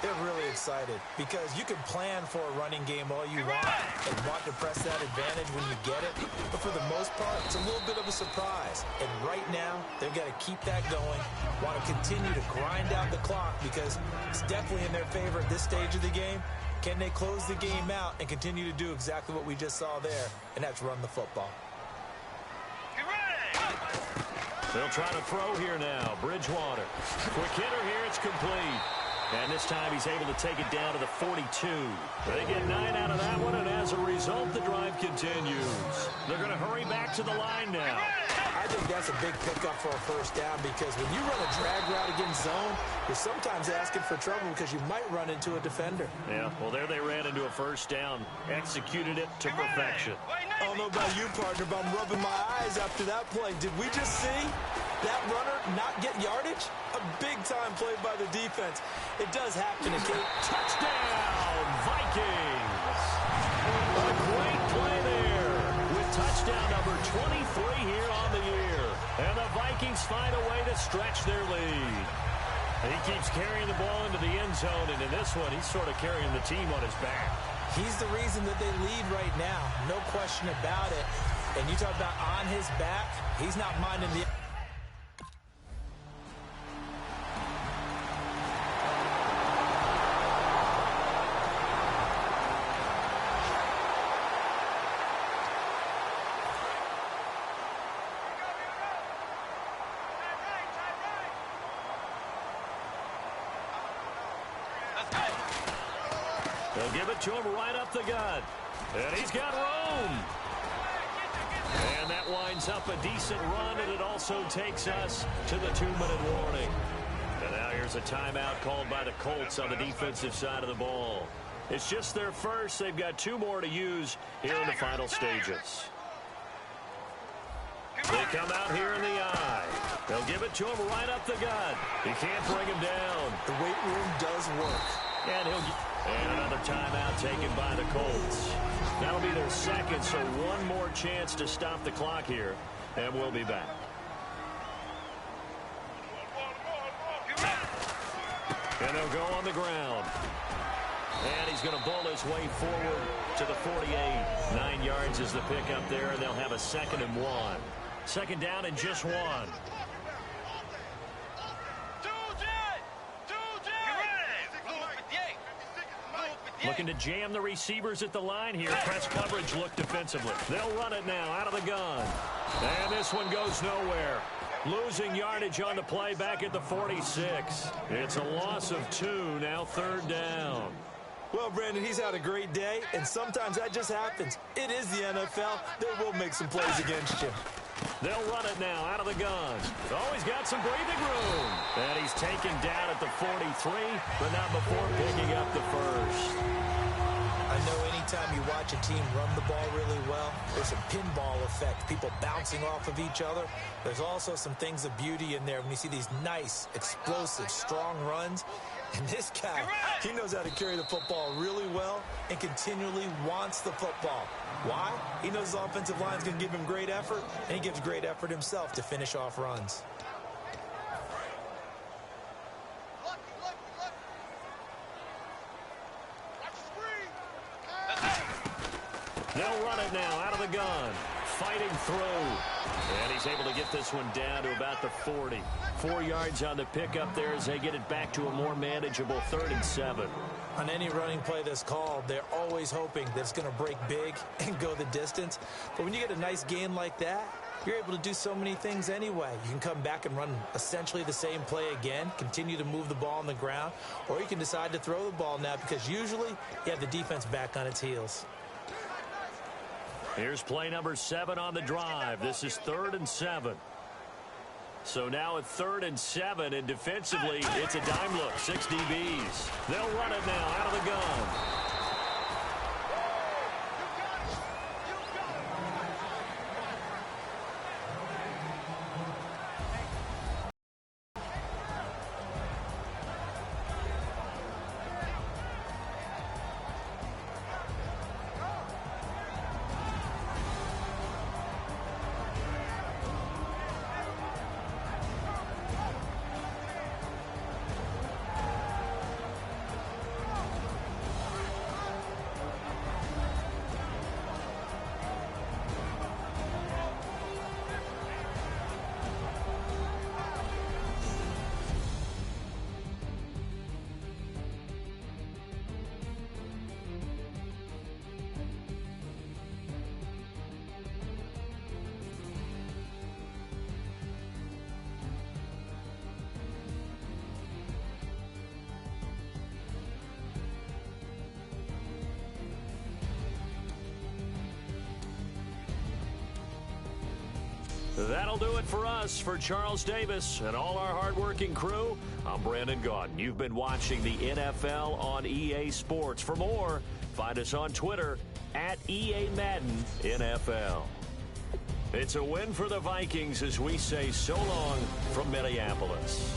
they're really excited because you can plan for a running game all you want and want to press that advantage when you get it. But for the most part, it's a little bit of a surprise. And right now, they've got to keep that going, want to continue to grind out the clock because it's definitely in their favor at this stage of the game. Can they close the game out and continue to do exactly what we just saw there, and that's run the football. They'll try to throw here now. Bridgewater. Quick hitter here. It's complete. And this time he's able to take it down to the 42. They get 9 out of that one, and as a result, the drive continues. They're going to hurry back to the line now. I think that's a big pickup for a first down because when you run a drag route against zone, you're sometimes asking for trouble because you might run into a defender. Yeah, well, there they ran into a first down. Executed it to perfection. I don't know about you, partner, but I'm rubbing my eyes after that play. Did we just see that runner not get yardage? A big-time play by the defense. It does happen again. Touchdown, Vikings! A great play there with touchdown number 23 here on the year. And the Vikings find a way to stretch their lead. He keeps carrying the ball into the end zone, and in this one, he's sort of carrying the team on his back. He's the reason that they lead right now. No question about it. And you talk about on his back, he's not minding the... They'll give it to him right up the gut. And he's got room. And that winds up a decent run, and it also takes us to the 2-minute warning. And now here's a timeout called by the Colts on the defensive side of the ball. It's just their first. They've got 2 more to use here in the final stages. They come out here in the eye. They'll give it to him right up the gut. He can't bring him down. The weight room does work. And another timeout taken by the Colts. That'll be their second, so one more chance to stop the clock here, and we'll be back. And they'll go on the ground. And he's going to bull his way forward to the 48. 9 yards is the pickup there, and they'll have a 2nd and 1. 2nd down and just 1. Looking to jam the receivers at the line here. Press coverage look defensively. They'll run it now out of the gun. And this one goes nowhere. Losing yardage on the play back at the 46. It's a loss of 2, now 3rd down. Well, Brandon, he's had a great day, and sometimes that just happens. It is the NFL. They will make some plays against you. They'll run it now out of the gun. Oh, he's got some breathing room. And he's taken down at the 43, but not before picking up the first. I know anytime you watch a team run the ball really well, there's a pinball effect, people bouncing off of each other. There's also some things of beauty in there when you see these nice, explosive, strong runs. And this guy, he knows how to carry the football really well and continually wants the football. Why? He knows his offensive line is going to give him great effort, and he gives great effort himself to finish off runs. They'll run it now out of the gun. fighting through. And he's able to get this one down to about the 40. 4 yards on the pickup there as they get it back to a more manageable 3rd and 7. On any running play that's called, they're always hoping that it's going to break big and go the distance. But when you get a nice gain like that, you're able to do so many things anyway. You can come back and run essentially the same play again, continue to move the ball on the ground, or you can decide to throw the ball now because usually you have the defense back on its heels. Here's play number 7 on the drive. This is 3rd and 7. So now at 3rd and 7, and defensively, it's a dime look. 6 DBs. They'll run it now out of the gun. That'll do it for us. For Charles Davis and all our hardworking crew, I'm Brandon Gaudin. You've been watching the NFL on EA Sports. For more, find us on Twitter at EA Madden NFL. It's a win for the Vikings as we say so long from Minneapolis.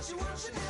What you want, you